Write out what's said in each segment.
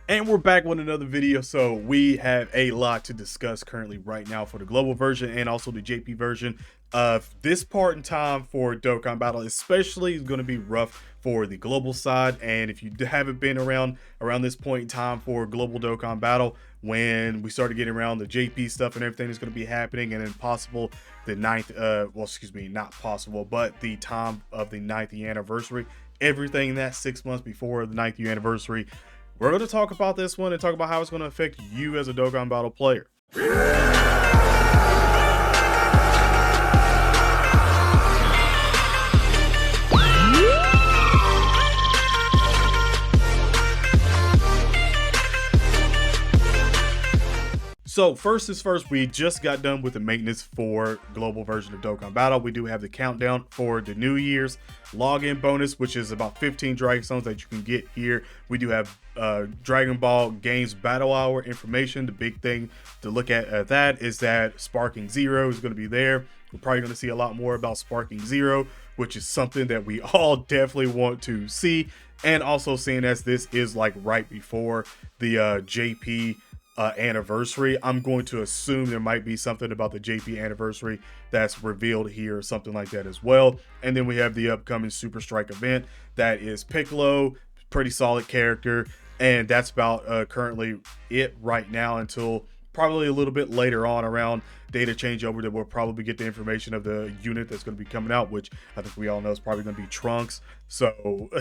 And we're back with another video. So we have a lot to discuss currently right now for the global version and also the JP version of this part in time for Dokkan Battle. Especially is going to be rough for the global side. And if you haven't been around this point in time for Global Dokkan Battle, when we started getting around the JP stuff and everything is going to be happening, and then possible the ninth, well, excuse me, not possible, but the time of the 9th year anniversary, everything that 6 months before the 9th year anniversary. We're going to talk about this one and talk about how it's going to affect you as a Dokkan Battle player. So first is first, we just got done with the maintenance for global version of Dokkan Battle. We do have the countdown for the New Year's login bonus, which is about 15 Dragon Stones that you can get here. We do have Dragon Ball Games Battle Hour information. The big thing to look at that is that Sparking Zero is going to be there. We're probably going to see a lot more about Sparking Zero, which is something that we all definitely want to see. And also seeing as this is like right before the JP anniversary, I'm going to assume there might be something about the JP anniversary that's revealed here or something like that as well. And then we have the upcoming Super Strike event that is Piccolo, pretty solid character, and that's about currently it right now until probably a little bit later on around data changeover that we'll probably get the information of the unit that's going to be coming out, which I think we all know is probably going to be Trunks. So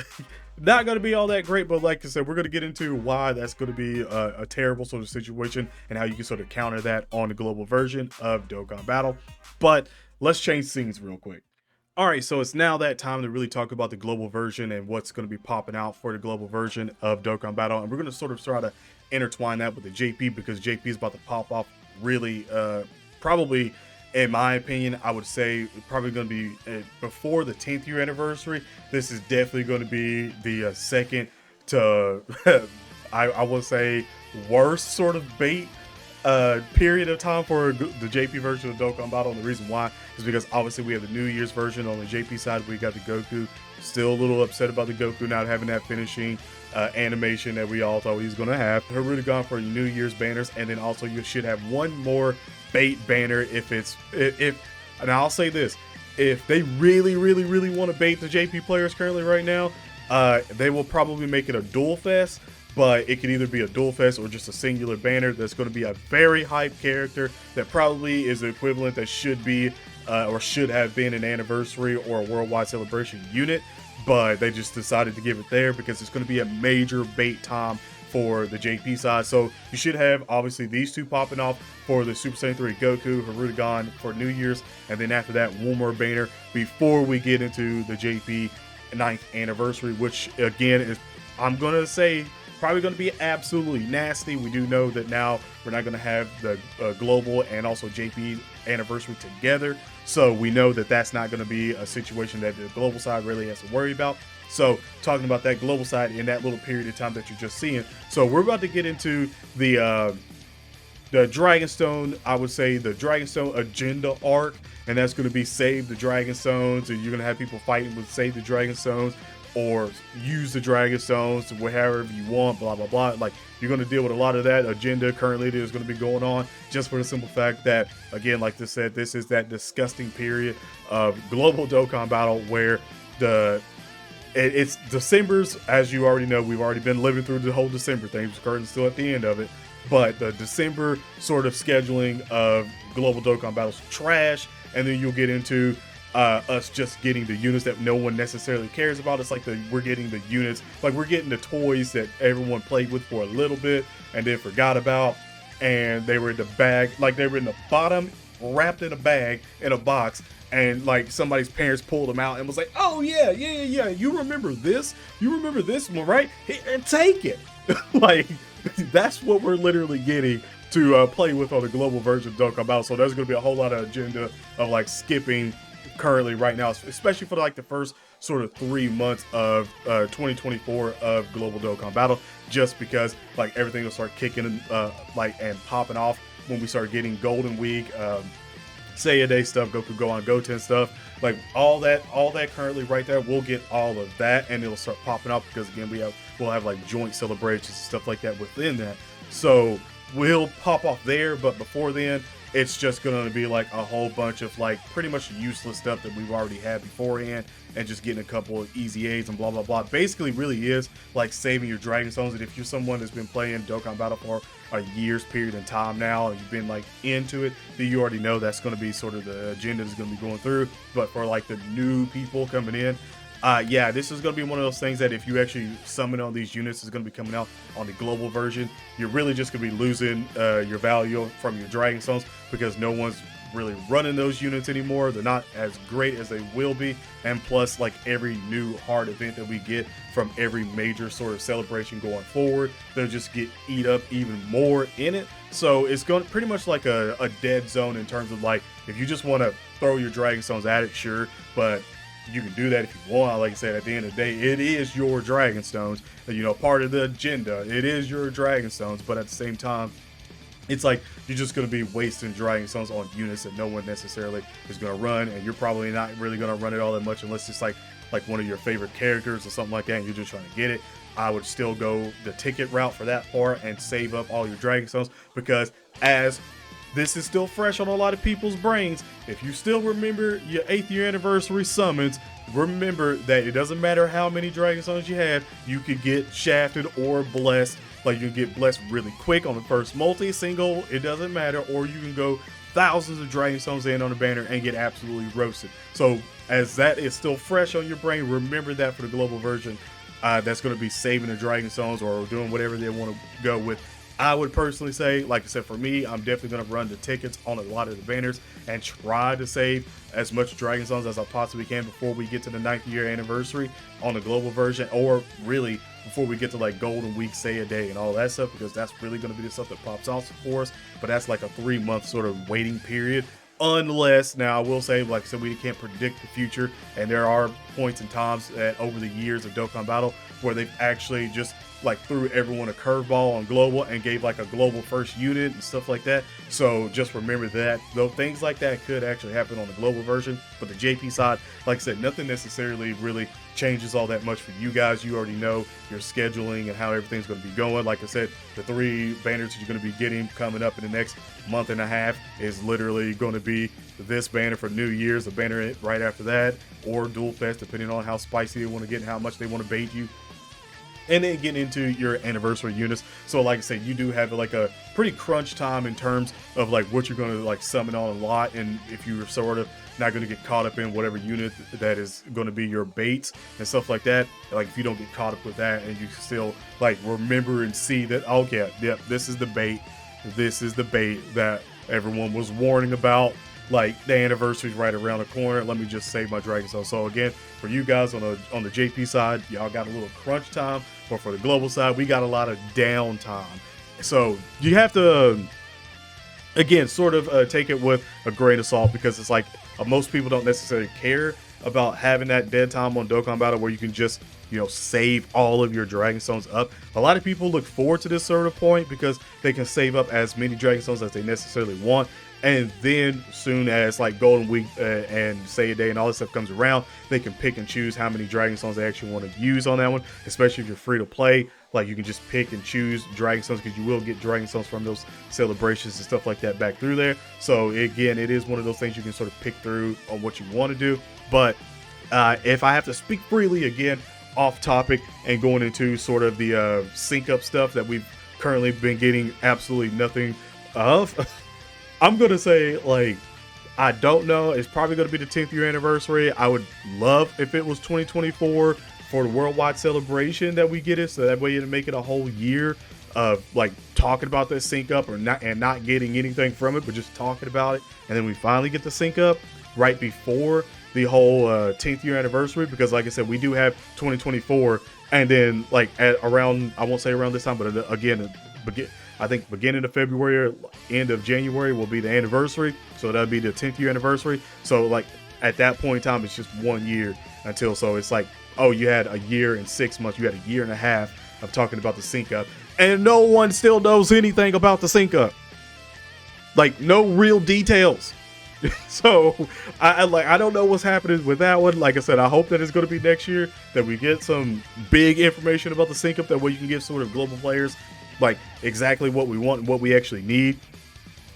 not going to be all that great, but like I said, we're going to get into why that's going to be a terrible sort of situation and how you can sort of counter that on the global version of Dokkan Battle. But let's change scenes real quick. All right, so it's now that time to really talk about the global version and what's going to be popping out for the global version of Dokkan Battle. And we're going to sort of try to intertwine that with the JP, because JP is about to pop off really, probably, in my opinion, I would say probably going to be before the 10th year anniversary. This is definitely going to be the second to, I will say, worst sort of bait period of time for the JP version of Dokkan Battle. And the reason why is because obviously we have the New Year's version on the JP side. We got the Goku. Still a little upset about the Goku not having that finishing animation that we all thought he was going to have. Harudegon for New Year's banners, and then also you should have one more bait banner if and I'll say this, if they really want to bait the JP players currently right now, they will probably make it a duel fest. But it could either be a duel fest or just a singular banner that's going to be a very hype character that probably is the equivalent that should be or should have been an anniversary or a worldwide celebration unit. But they just decided to give it there because it's going to be a major bait time for the JP side. So you should have obviously these two popping off for the Super Saiyan 3 Goku, Harudegon for New Year's. And then after that, one more banner before we get into the JP 9th anniversary, which again is, I'm going to say, probably going to be absolutely nasty. We do know that now we're not going to have the global and also JP anniversary together. So we know that that's not going to be a situation that the global side really has to worry about. So talking about that global side in that little period of time that you're just seeing. So we're about to get into the Dragonstone, I would say the Dragonstone agenda arc. And that's going to be save the Dragonstones. And you're going to have people fighting with save the Dragonstones, or use the Dragon Stones wherever you want, blah, blah, blah. Like, you're going to deal with a lot of that agenda currently that is going to be going on, just for the simple fact that, again, like I said, this is that disgusting period of Global Dokkan Battle where it's December's, as you already know, we've already been living through the whole December thing. The curtain's still at the end of it. But the December sort of scheduling of Global Dokkan Battle's trash, and then you'll get into us just getting the units that no one necessarily cares about. It's like we're getting the units, like we're getting the toys that everyone played with for a little bit and then forgot about, and they were in the bag, like they were in the bottom, wrapped in a bag in a box, and like somebody's parents pulled them out and was like, oh yeah, you remember this one, right? And take it. Like, that's what we're literally getting to play with on the global version of Dokkan Battle. So there's going to be a whole lot of agenda of like skipping currently right now, especially for like the first sort of 3 months of 2024 of Global Dokkan Battle, just because like everything will start kicking like and popping off when we start getting Golden Week, Say-a-day stuff, Goku Go on Goten stuff, like all that currently right there, we'll get all of that, and it'll start popping up because again we'll have like joint celebrations and stuff like that within that. So we'll pop off there, but before then, it's just going to be like a whole bunch of like pretty much useless stuff that we've already had beforehand, and just getting a couple of easy A's and blah blah blah. Basically really is like saving your Dragon Stones. And if you're someone that's been playing Dokkan Battle for a year's period in time now, and you've been like into it, then you already know that's going to be sort of the agenda that's going to be going through. But for like the new people coming in, yeah, this is going to be one of those things that if you actually summon on these units, is going to be coming out on the global version. You're really just going to be losing your value from your Dragon Stones, because no one's really running those units anymore. They're not as great as they will be, and plus like every new hard event that we get from every major sort of celebration going forward, they'll just get eat up even more in it. So it's going pretty much like a dead zone in terms of like, if you just want to throw your Dragon Stones at it, sure, but you can do that if you want. Like I said, at the end of the day, it is your Dragon Stones, you know, part of the agenda. It is your Dragon Stones, but at the same time, it's like you're just going to be wasting Dragon Stones on units that no one necessarily is going to run, and you're probably not really going to run it all that much unless it's like one of your favorite characters or something like that, and you're just trying to get it. I would still go the ticket route for that part and save up all your Dragon Stones, because as this is still fresh on a lot of people's brains, if you still remember your 8th year anniversary summons, remember that it doesn't matter how many Dragon Stones you have, you could get shafted or blessed. Like, you can get blessed really quick on the first multi, single, it doesn't matter, or you can go thousands of Dragon Stones in on a banner and get absolutely roasted. So as that is still fresh on your brain, remember that for the global version. That's going to be saving the Dragon Stones or doing whatever they want to go with. I would personally say, like I said, for me, I'm definitely going to run the tickets on a lot of the banners and try to save as much Dragon Stones as I possibly can before we get to the 9th year anniversary on the global version, or really before we get to like Golden Week, say a day and all that stuff, because that's really going to be the stuff that pops off for us. But that's like a 3-month sort of waiting period. Unless, now I will say, like I said, we can't predict the future, and there are points and times that over the years of Dokkan Battle where they've actually just like threw everyone a curveball on global and gave like a global first unit and stuff like that. So just remember that, though things like that could actually happen on the global version. But the JP side, like I said, nothing necessarily really changes all that much for you guys. You already know your scheduling and how everything's going to be going. Like I said, the 3 banners that you're going to be getting coming up in the next month and a half is literally going to be this banner for New Year's, the banner right after that, or Duel Fest, depending on how spicy they want to get and how much they want to bait you. And then getting into your anniversary units. So like I said, you do have like a pretty crunch time in terms of like what you're going to like summon on a lot, and if you're sort of not going to get caught up in whatever unit that is going to be your baits and stuff like that, like if you don't get caught up with that and you still like remember and see that, okay, yep, this is the bait that everyone was warning about. Like, the anniversary's right around the corner, let me just save my Dragon Stone. So again, for you guys on the JP side, y'all got a little crunch time, but for the global side, we got a lot of downtime. So you have to, again, sort of take it with a grain of salt, because it's like most people don't necessarily care about having that dead time on Dokkan Battle where you can just, you know, save all of your Dragon Stones up. A lot of people look forward to this sort of point because they can save up as many Dragon Stones as they necessarily want. And then soon as like Golden Week and say a day and all this stuff comes around, they can pick and choose how many Dragon Stones they actually want to use on that one, especially if you're free to play. Like, you can just pick and choose Dragon Stones, because you will get Dragon Stones from those celebrations and stuff like that back through there. So again, it is one of those things you can sort of pick through on what you want to do. But if I have to speak freely, again, off topic and going into sort of the sync up stuff that we've currently been getting absolutely nothing of, I'm going to say, like, I don't know. It's probably going to be the 10th year anniversary. I would love if it was 2024 for the worldwide celebration that we get it, so that way it'll make it a whole year of like talking about this sync up or not, and not getting anything from it, but just talking about it. And then we finally get the sync up right before the whole 10th year anniversary, because like I said, we do have 2024, and then like at around, I won't say around this time, but again, I think beginning of February or end of January will be the anniversary. So that'll be the 10th year anniversary. So like at that point in time, it's just 1 year until, so it's like, oh, you had a year and 6 months, you had a year and a half of talking about the sync up, and no one still knows anything about the sync up. Like, no real details. So I don't know what's happening with that one. Like I said, I hope that it's going to be next year that we get some big information about the sync up. That way you can give sort of global players like exactly what we want and what we actually need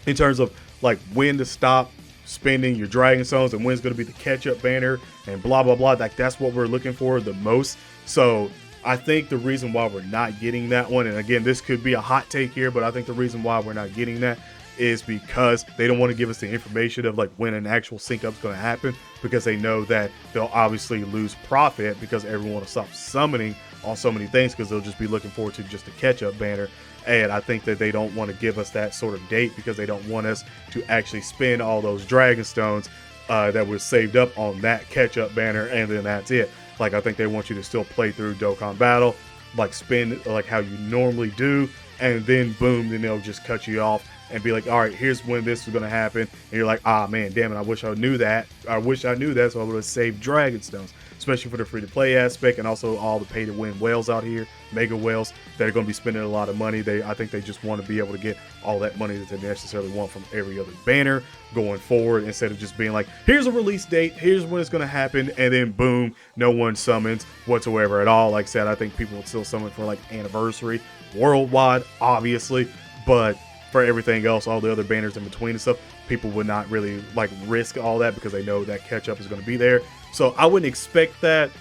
in terms of like when to stop spending your dragon stones and when's going to be the catch up banner and blah blah blah. Like that's what we're looking for the most. So I think the reason why we're not getting that one, and again, this could be a hot take here, but I think the reason why we're not getting that is because they don't want to give us the information of like when an actual sync up is going to happen, because they know that they'll obviously lose profit because everyone will stop summoning on so many things because they'll just be looking forward to just a catch up banner. And I think that they don't want to give us that sort of date because they don't want us to actually spend all those dragon stones that were saved up on that catch up banner, and then that's it. Like I think they want you to still play through Dokkan Battle, like spend like how you normally do, and then boom, then they'll just cut you off and be like, all right, here's when this is going to happen. And you're like, ah, man, damn it, I wish I knew that. I wish I knew that, so I would have saved dragon stones, especially for the free to play aspect, and also all the pay to win whales out here, mega whales that are going to be spending a lot of money. I think they just want to be able to get all that money that they necessarily want from every other banner going forward, instead of just being like, here's a release date, here's when it's going to happen, and then boom, no one summons whatsoever at all. Like I said, I think people would still summon for like anniversary worldwide, obviously, but for everything else, all the other banners in between and stuff, people would not really like risk all that because they know that catch up is going to be there. So I wouldn't expect that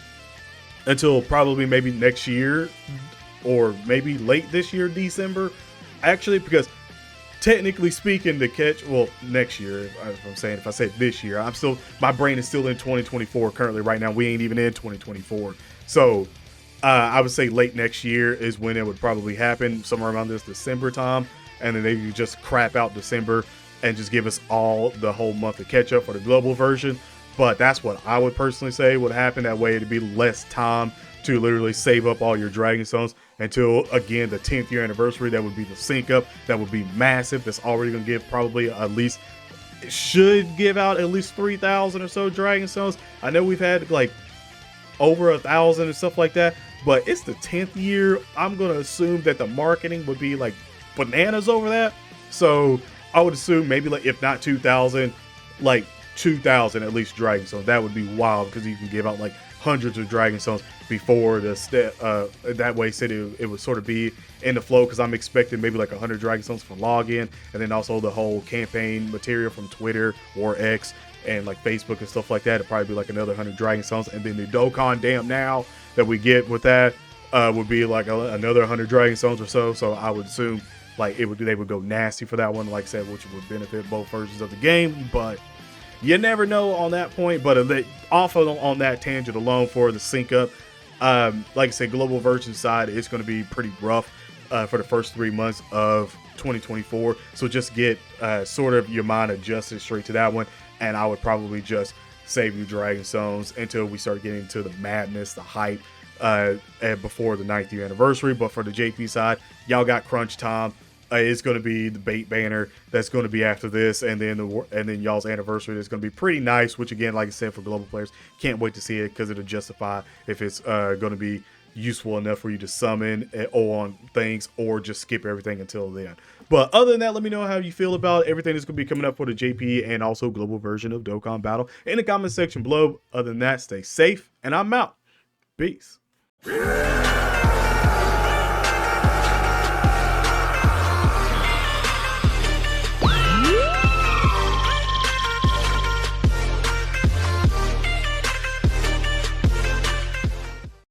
until probably maybe next year, or maybe late this year, December, actually, because technically speaking, the catch, well, next year, I'm saying, if I say this year, my brain is still in 2024 currently right now. We ain't even in 2024. So I would say late next year is when it would probably happen, somewhere around this December time. And then they could just crap out December and just give us all the whole month of catch up for the global version. But that's what I would personally say would happen. That way it'd be less time to literally save up all your dragon stones until, again, the 10th year anniversary. That would be the sync up. That would be massive. That's already going to give probably at least, it should give out at least 3,000 or so dragon stones. I know we've had like over 1,000 and stuff like that, but it's the 10th year. I'm going to assume that the marketing would be like bananas over that. So I would assume maybe, like, if not 2,000, like 2,000 at least dragon stones. That would be wild because you can give out like hundreds of dragon stones before the that way said it would sort of be in the flow, because I'm expecting maybe like 100 dragon stones for login, and then also the whole campaign material from Twitter or X and like Facebook and stuff like that. It'd probably be like another 100 dragon stones, and then the Dokkan Damn Now that we get with that would be like another 100 dragon stones or so. So I would assume like they would go nasty for that one, like I said, which would benefit both versions of the game. But you never know on that point. But off on that tangent alone for the sync up, like I said, global version side, it's going to be pretty rough for the first 3 months of 2024. So just get sort of your mind adjusted straight to that one, and I would probably just save your dragon stones until we start getting to the madness, the hype, before the 9th year anniversary. But for the JP side, y'all got crunch time. It's going to be the bait banner that's going to be after this, and then y'all's anniversary is going to be pretty nice, which again, like I said, for global players, can't wait to see it because it'll justify if it's going to be useful enough for you to summon on things, or just skip everything until then. But other than that, let me know how you feel about everything that's going to be coming up for the JP and also global version of Dokkan Battle in the comment section below. Other than that, stay safe, and I'm out. Peace.